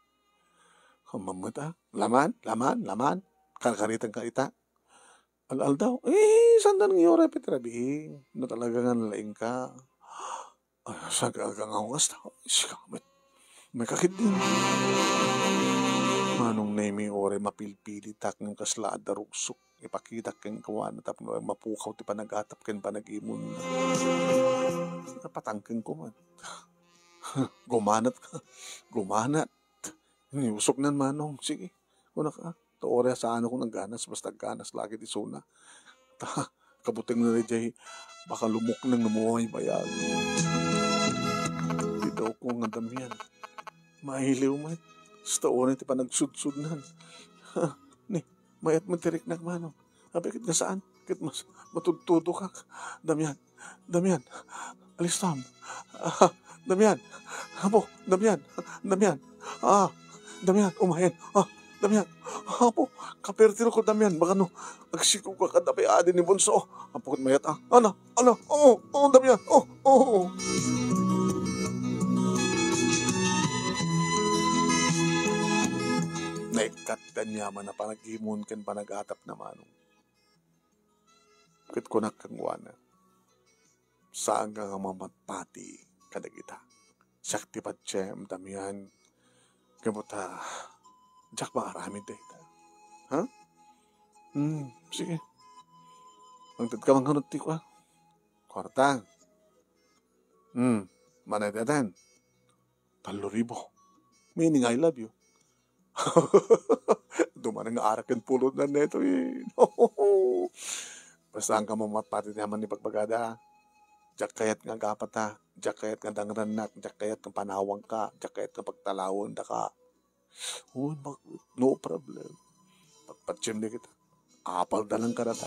Kamamot laman. Karkaritan ka ita. Al daw. Sandan ng yore petrabi. Na talaga nga nalaing ka. Ay, sagagang ako kasta. Sikamit. May kakit din. Manong name ore mapilpili tak ng kasla at darusok. Ipakita kang kawan at mapukaw ti panagatap ken panag-imon. Napatangkeng ko man. Gumanat ka. Gumanat. Niusok nan manong. Sige. Kuna ka. Ore sa ano kung nagganas. Basta ganas. Lagi di suna. Kabuting na rin baka lumok nang namuhay bayag. Di daw ko nga damian. Mahiliw man. Sa taon iti pa nagsudsudnan. Ni, mayat mo tirik na manong. Abikit nga saan? Kit mas matuttudo ka. Damian. Alis tam. Damian. Apo. Damian. Damian. Umahin. Damian. Apo. Kapertiro ko Damian. Baka no. Agsiko ka kadapay adin ni Bonso. Apo kit mayat. Ano. Damian. Naikat danyaman na panag-imon ken panag-atap na manong. Kit kunak kang wana. Saan ka nga mamatpati kadagita. Sakti patsyem damian. Kamuta. Diyak ba aramid data? Ha? Sige. Ang tad ka manghanot ti ko. Kwarta. Manay datan. 3,000. Meaning I love you. Dumanang arakan pulot na neto eh. Basta ang kamamapati naman ni pagbagada. Diyak kayat nga gapat ha. Diyak kayat nga dangranak. Diyak kayat nga panawang ka. Diyak kayat nga pagtalawon da ka. No problem. Pagpatsyem na kita. Apal da lang karata.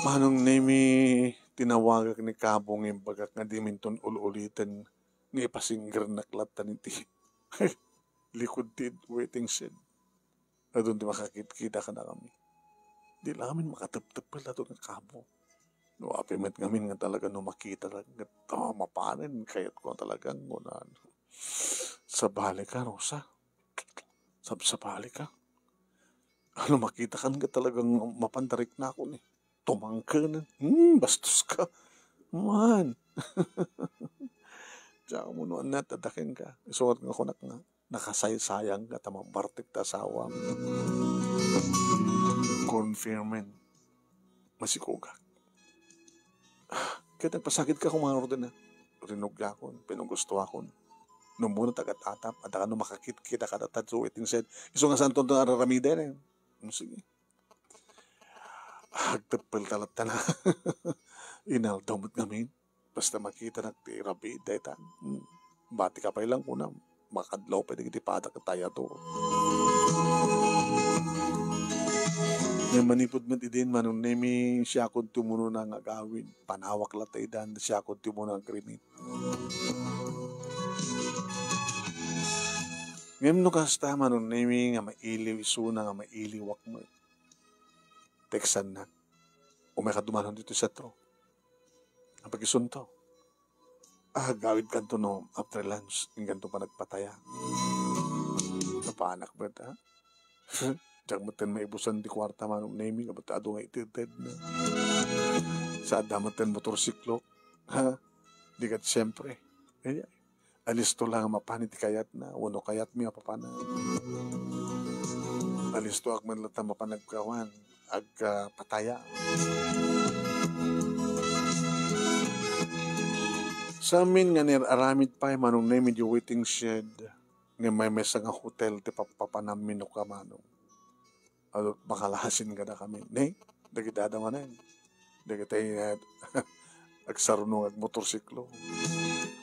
Manong nemi tinawagak ni Kabong yung bagak nga di minton ululitan ni pasingger naklatan iti. Likod tid waiting shed. Adun di makakita ka na kami. Di lang kami makatap-tapal na ito ng Kabong. No, apimet ngamin nga talaga no makita lang nga mapanin kayat ko talagang unan. Sa bali ka, Rosa. Sa bali ka. Ano makita ka nga talagang mapandarik na ako ni. Tumangka na. Bastos ka. Man. Tsaka mo noon na tadakin ka. Isuot nga kunak nga. Nakasayang ka tamang bartik ta asawa mo. Confirmin. Masikugak. Kaya nagpasakit ka kumaror din na. Rinugya ko, pinugusto ako. Nung muna tagat-atap, at ano makakita ka na tatso, iting said, iso nga saan ito na araramida na yun. Sige. Agtapal talata na. Inaldamot ngamin. Basta makita na ti rabi, daytan. Bati ka pa ilang kuna. Makadlaw pa di patak at tayo to. May manipod man idin manong nemi siya kung tumuno na nga gawin. Panawak latay dan siya kung tumuno ang krimit. Ngayon no kasta manong nemi nga mailiw isuna nga mailiwak mo. Teksan na. Umay ka dumanon dito sa tro. Ang pag-isunto. Gawid ka to no after lunch. Yung ganito pa nagpataya. Napaanak ba ito ha? Diyak maten maibusan di kwarta manong naming abat ado nga itited na. Sa adamaten motorsiklo. Ha? Di kat siyempre. Alisto lang mapanit kayat na. Wano kayat mi apapana. Alisto akman lata mapanagkawan. Pataya. Sa amin nga aramid pa manong naming di waiting shed. Nga may mesa nga hotel ti papanamin o ka manong. Alot makalahasin ka na kami. Ne, dagitada man na yun. Dagitay agsarunong ag motorsiklo.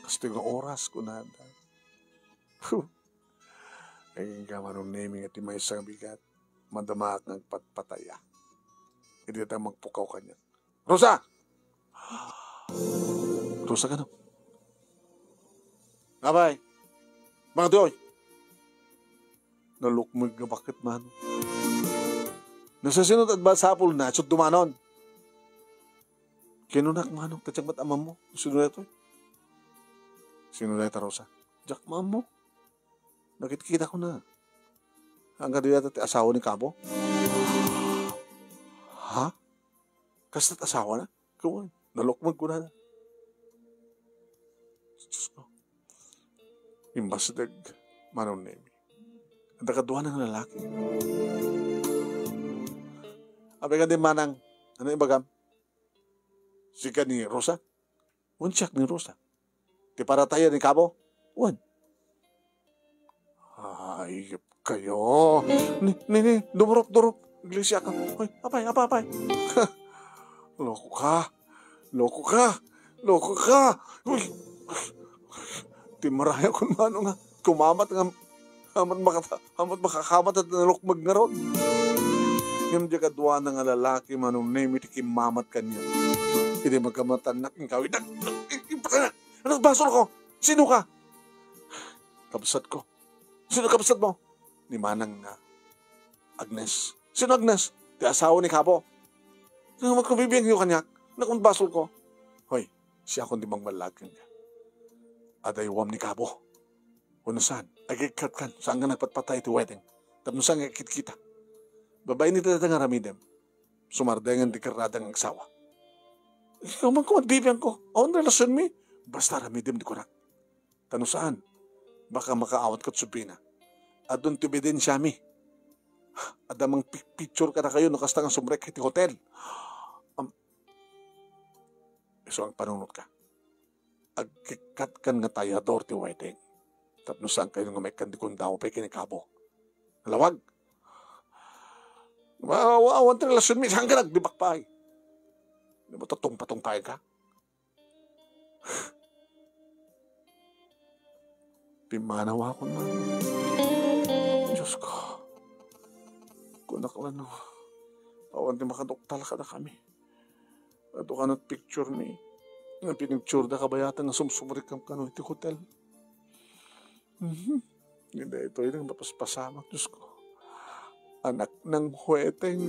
Kasto nga oras ko na. Ay nga manong naming at may isang bigat. Madama at nagpatpataya. Hindi tayo magpukaw kanya. Rosa! Rosa ka no? Abay! Mga doy! Nalukmig nga bakit man. Nasasinod at ba sapul na at dumanon? Kinunak manong tatsang ba't amam mo? Sino na ito? Sino na ito, Rosa? Jack, maam mo. Nakikita ko na. Hanggang doon yata asawa ni Cabo? Ha? Kasta't asawa na? Kuwan, nalukmag ko na. Diyos ko. Imbasdag, manong nemi. Ang nakaduha ng lalaki. Abi ka din manang, ano yung bagam? Sika ni Rosa? Unsiyak ni Rosa. Di para tayo ni Cabo? Uwan. Ay, kayo. Ni, durok. Iglesia ka. Ay, apay. Loko ka. Uy. Timaraya ko mano nga. Kumamat nga. Hamat makakamat at nalukmag nga ron. Yung di kadwa ng lalaki manong name iti kimamat kanya. Hindi magkamatan na ng kawin. Ano basol ko? Sino ka? Kabsat ko. Sino kabsat mo? Ni Manang Agnes. Sino Agnes? Di asawa ni Cabo. Sino magkabibiyang yung kanyak? Nakong basol ko. Hoy, siya akong di magmalagan ka. Adaywam ni Cabo. Unusan, agikat kan. Saan ka nagpatpatay iti wedding? Tapos saan agikit kita? Babae ni tata nga ramidem. Sumardengan di karadang agsawa. Ikaw man ko, magbibiyang ko. O, relasyon mi. Basta ramidem di ko na. Tano saan? Baka makaawat ka't supina. At doon tibidin siya mi. Adamang picture ka na kayo nakasta nga sumrek iti hotel. So ang panunod ka. Agkikat kan nga tayador ti wedding. Tapno saan kayo nga may kandikong daw pa kinikabo. Nalawag. Awan ti relasyon mi. Saan ka nagdibak pa ay? Di mo tatong-patong tayo ka? Pimanawa ko na. Diyos ko. Kunak lang no. Awan ti makadoktal ka na kami. Ato ka na't picture mi. Nga pinicture na kabayatan nga sumsumrik kang kano iti hotel. Hindi ito yung napaspasamak. Diyos ko. Anak ng huweteng.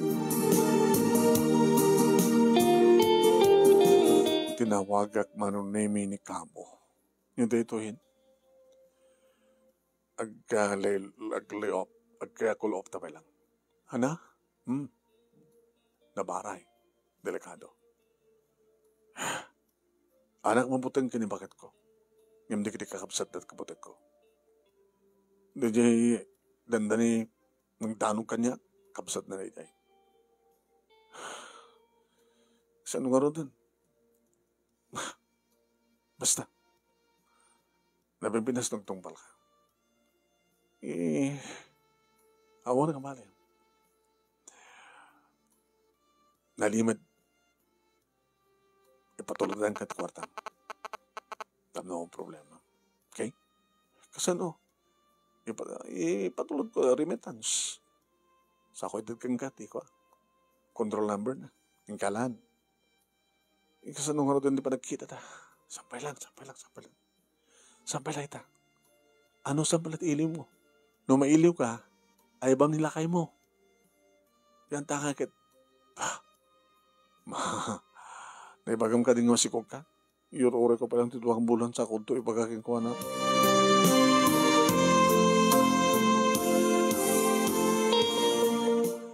Tinawagak manong name ni Cabo. Hindi ito yun. Agkakulop tapay lang. Hana? Nabaray. Delikado. Anak mabutang kinibakat ko. Ngayon di kita kakapsat at kaputat ko. Dajay dandani ng tanong kanya, kapsat na rin. Saan nga rin dun? Basta. Nabibinas ng tungpal ka. Awa na kamali. Nalimad. Ipatuludan ka at kwartang. Tama akong problema. Okay? Kasi ano? Ipatulod ko remittance. Sa ako edad kang kati ko. Control number na. Yung kalan. Kasi nung haro doon di pa nagkita ta. Sampay lang ita. Ano sampay at iliw mo? Nung mailiw ka, ay bang nilakay mo? Yan takakit. Naibagam ka din nga si Koka. Iyuro-ure ko palang tituwang bulan sa kulto. Ibagaking ko na.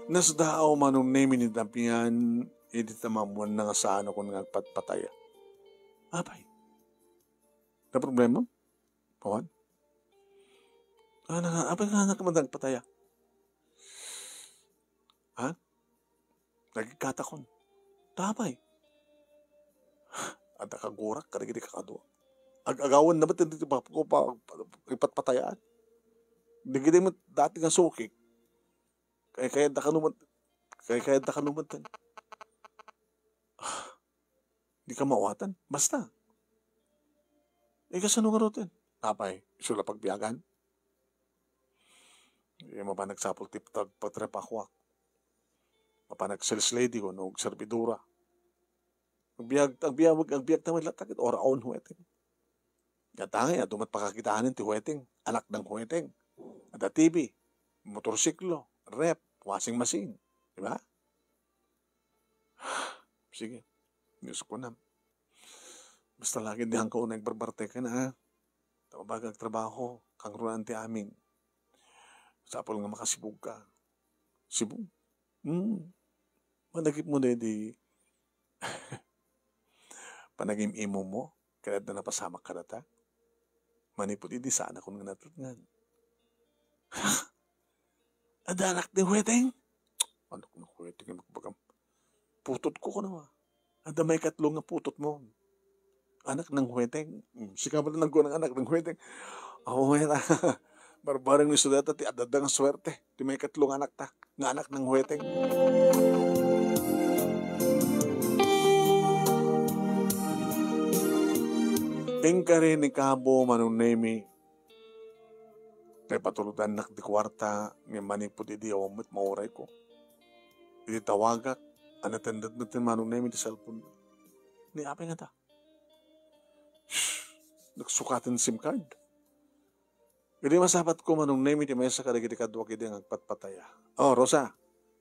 Nasdaaw manong name ni Dampian, edit na mamuan na nga sa ano kung nagpatpataya. Abay. Na problema? Pawan? Abay nga nagkamandang pataya. Ha? Nagikatakon. Tabay. At nakagurak, karigidi kakadwa. Ag-agawan na ba't hindi pa ipatpatayaan? Hindi mo dati nga sukik. Kaya da ka naman tan. Di ka mawatan. Basta. Kasano nga rotin? Apay, isula pagbiyagan. Mapa nagsapol tiptag patrepakwak. Mapa nag-sales lady ko, no, serbidura. Agbiag tamay latakit, oraon huweteng. Gatangay, dumat pakakitahanin ti huweteng, anak ng huweteng. Ada TV, motorsiklo, rep, washing machine. Diba? Sige, news ko na. Basta lagi dihan ko unang barbarte ka na, ha? Tabagag trabaho, kang runan ti amin. Sapol nga makasibog ka. Sibog? Managip mo na di panagim imo mo, kaya na napasamak ka na ta. Manipot hindi sana kung nga natutngan. Adanak ni huweteng? Anak ng huweteng, magpagam. Putot ko naman. Ada may katlong nga putot mo. Anak ng huweteng. Sika ba na ng anak ng huweteng? Ako nga barbarang ni sudata ti adadang swerte. Ti may katlong anak ta. Nga anak ng huweteng. Engkari ni Kabo manunemi. Kaya patulutan nak di kwarta. Nga manipod idi awamot mauray ko. Idi tawagak. Anatandad natin manunemi di cellphone. Ni apay nga ta. Nagsukatan SIM card. Hindi masapat ko manong name iti maysa kadagiti kadwa kiti ang agpatpataya. Oh, Rosa,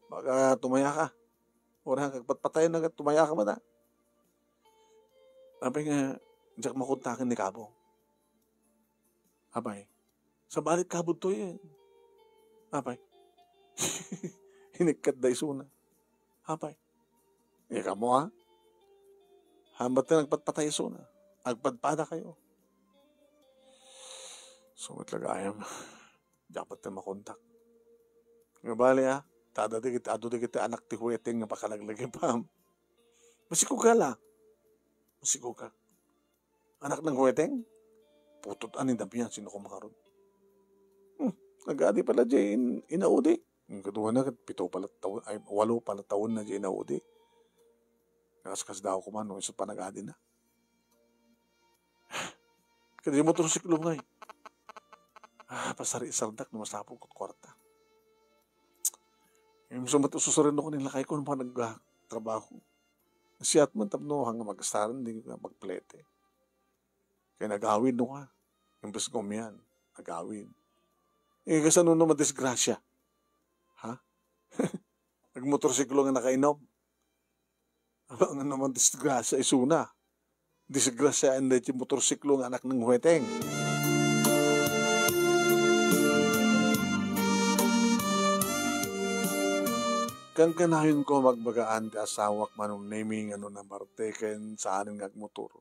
baka tumaya ka. Ora agpatpataya na tumaya ka mata. Apay nga, diyak makuntakin ni Kabo. Apay, sa balik Kabo to yan. Apay, hinikat da isuna. Apay, ika mo ha? Hambat na nagpatpataya isuna. Agpadpada kayo. So, matlagayam. Dapat na makontak. Nga bali ado di kita anak ti huweteng nga pakalaglagi pa. Masiko ka la. Masiko ka. Anak ng huweteng? Putot anin dami yan. Sino ko makaroon? Nag-adi pala dyan inaudi. Ang kaduha na, 8 pala taon na dyan inaudi. Nakaskas daw ko man, no, isot pa nag-adi na. Kaya motorsiklo ngay. Pasari-sardak na masapong kot kwarta. Yung sususurin ako nila kay ko nung mga nagtrabaho. Siyat man tapno hanggang mag-astaran, hindi ka magplete. Kaya nag-awid no ka. Yung bes ko yan, nag-awid. Kasi ano naman disgrasya? Ha? Nagmotorsiklo nga nakainom. Ano naman disgrasya isuna? Disgrasya and yung motorsiklo nga anak ng huweteng. Kang kanayon ko magbagaan ti asawak manong naming na barteken sa aning ngagmotor.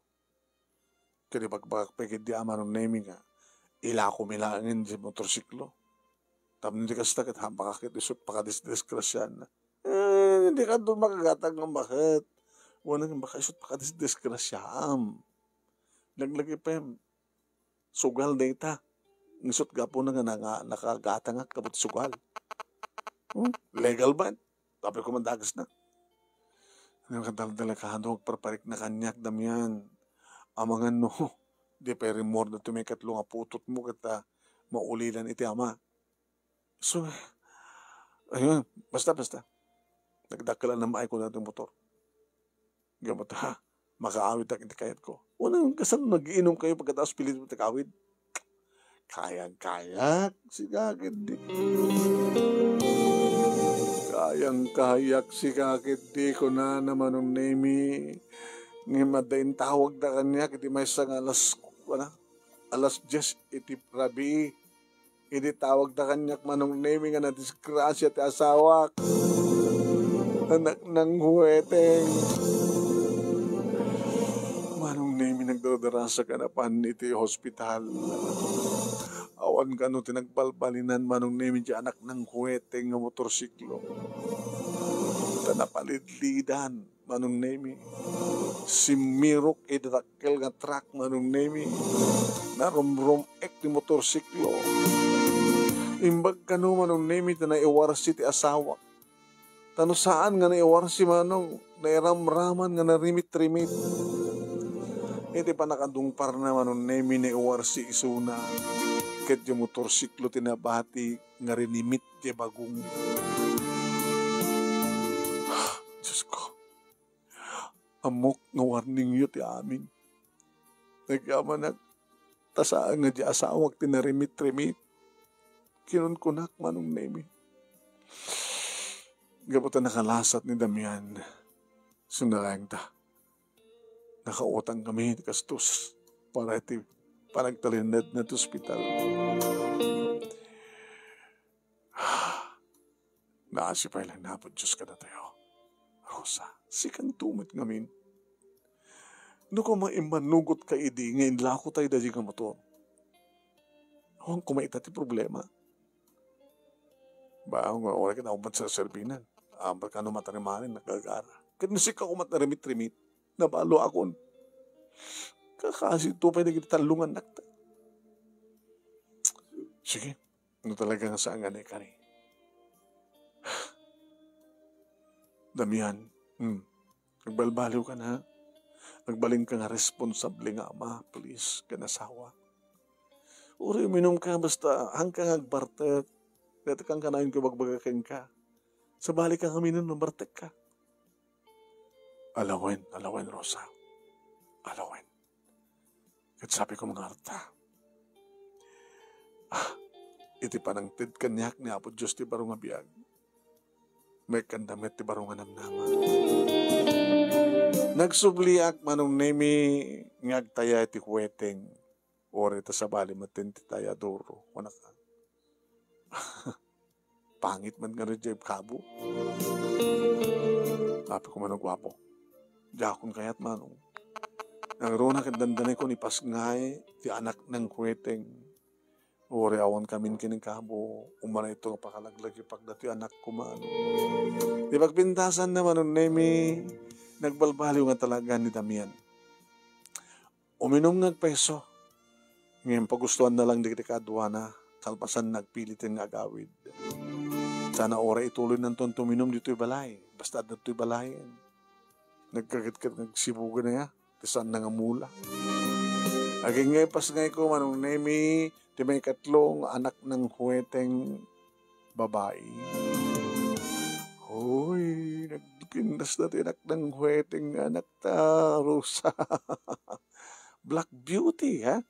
Kaya pagbagpagid di amanong naming ila ko milangin di motorsiklo. Tapos hindi ka stakit hampakakit isot pakadisgrasyan na. Hindi ka doon makagatag ng bakit. Wala nga baka isot pakadisgrasyam. Naglagay pa yung sugal na ita. Isot gapo na nga nakagatang kabut sugal. Legal ba? Tapos ko mandagas na. Ano ka dala kahadog parparik na kanyak damyan. Amangan no. Di peri more na tumikatlo nga putot mo kita maulilan iti ama. So, ayun, basta. Nagdakalan na maay ko natin motor. Gamot makaawid na kintikayat ko. Unang kasano nag-iinom kayo pagkataos pilit mo takawid? Kayang-kayak, sigagid di. Kayang-kayak, sigagid di ko na naman ang nemi. Ngimadain tawag na kanya, kiti may isang alas 10 iti rabi. Hindi tawag na kanya manong nemi nga na disgrasya ti asawak. Anak ng huweteng. Manong nemi nagdadarasa ka na pan iti hospital. Awan ka no tinagbalbalinan manong nemi di anak ng huweteng nga motorsiklo. Tanapalidlidan manong nemi. Simirok idrakkel nga truck manong nemi. Narumrum ek ti motorsiklo. Imbag ka no manong nemi na naiwarsi ti asawa. Tano saan nga naiwarsi manong nairamraman nga narimit-rimit. Iti pa nakadungpar naman nung nemi ni uwar si isuna. Ket yung motorsiklo tinabati nga rinimit di bagong. Diyos ko, amok nga warning yu ti amin. Nagyaman tasaan nga di asawag tinarimit-rimit. Kinunkunak manong nemi. Gabutan nakalasat ni Damian. Sunalang ta. Nakautang kami ni Kastus para iti panagtalinad na hospital. Naasipay lang na po Diyos ka na tayo. Rosa, sikang tumit ngamin. No ko maimanugot ka idi, ngayon lako tayo dadi ka motor. Huwag kumaita ti problema. Ba, nga oray ka na umat sa serbinan. Ambar ka no matarimanin, nagagara. Kanusik ka kumat na rimit-rimit. Nabalo akon. Kakasi tupay na kita talungan nakta. Sige, ano talaga nga saan nga na ikari. Damihan, nagbalbaliw ka na. Nagbaling ka nga responsable nga ama, please, kanasawa. Uri, minom ka, basta hanggang agbartet. Dito kang kanayin ko bagbagakin ka. Sa balik ka kami nun, bartek ka. Alawen, Rosa. Alawen. Kat sabi ko mga arta. Iti panangtid kanyak ni Apo Diyos ti barong abiyag. May kandamit ti barong anamnama. Nagsubliak manong nemi ngagtaya iti huweteng. Ori ta sa bali matin ti taya duro. Wanak ka. Pangit man nga rin Jeb Kabo. Sabi ko manong gwapo. Jakon kayat manong. Nagrona kandandanay ko ni Pasngay, ti anak ng kweteng. Uri awan kamin kining Kabo. Umana ito pakalaglag yung pagdati anak ko manong. Di pagpintasan naman nung nemi, nagbalbaliw nga talaga ni Damian. Uminom ngagpeso. Ngayon pagustuhan na lang di kadwa na. Kalpasan nagpilitin nga agawid. Sana ora ituloy ng tuminom dito'y balay. Basta dito'y balayan. Nagkagit-kat nagsibugan na ya. Tisan na nga mula. Aging ngay pas ngay ko manong nemi. Di may katlong anak ng huweteng babae. Hoy, nagpindas na tinak ng huweteng anak ta, Rosa. Black Beauty, ha?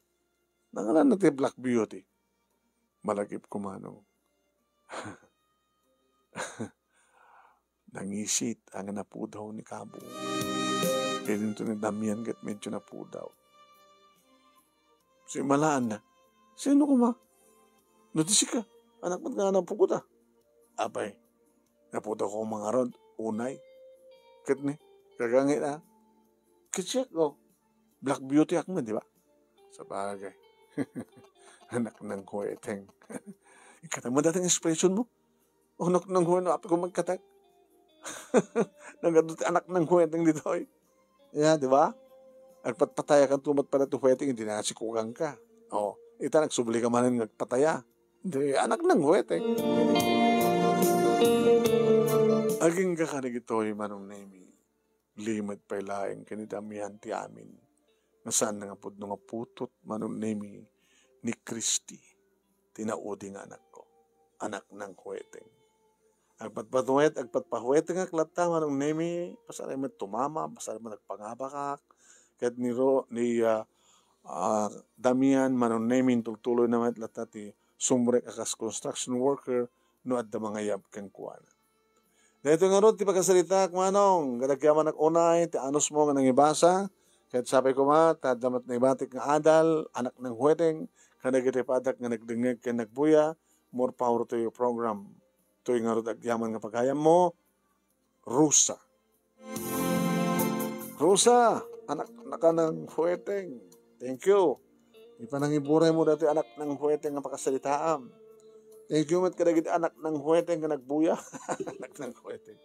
Nangalan natin Black Beauty. Malagip ko manong. Nangisit ang napudaw ni Kabo. Kaya nito ni Damian kat medyo napudaw. Si malaan na. Sino ko ma? Notisi ka. Anak ba't nga napukot ah? Abay. Napudaw ko mga rod. Unay. Kat ni. Kagangit ah. Katsyak ko. Black Beauty akman, di ba? Sa bagay. Anak ng huweteng. Ikatag mo dating expression mo. Anak ng huweteng. Api ko magkatag. Nagaduti anak ng huweteng dito eh. Yeah, di ba? Agpatpataya kang tumat pala ito huweteng. Hindi na sikugang ka. O, ita nagsubli ka manin nagpataya. Hindi, anak ng huweteng. Aging kakanig ito ay manong nemi. Limad pa ilaing kanidamihan ti amin. Nasaan na nga po nga putot manong nemi ni Christy. Tinaudi nga anak ko. Anak ng huweteng. Agpatpahuweteng nga klata manong nemi. Pasaray mo tumama. Pasaray mo nagpangabakak. Kahit ni Damian manong nemi tultuloy naman klata ti sumrek akas construction worker no at da mga yab kang kuwana. Dito nga ron, ti pagkasalita, manong, galagyaman unay, ti anos mo nga nangibasa, kahit sabi ko ma, tadamat na ibatik nga adal, anak ng huweteng, kanagitipadak nga nagdingig ka nagbuya, more power to your program. Ito nga ron, agyaman nga pagkayam mo, Rosa. Rosa, anak ka ng huweteng. Thank you. Ipanangiburay mo dati anak ng huweteng nga pagkasalitaan. Thank you, mat kadagit anak ng huweteng nga nagbuya. Anak ng huweteng.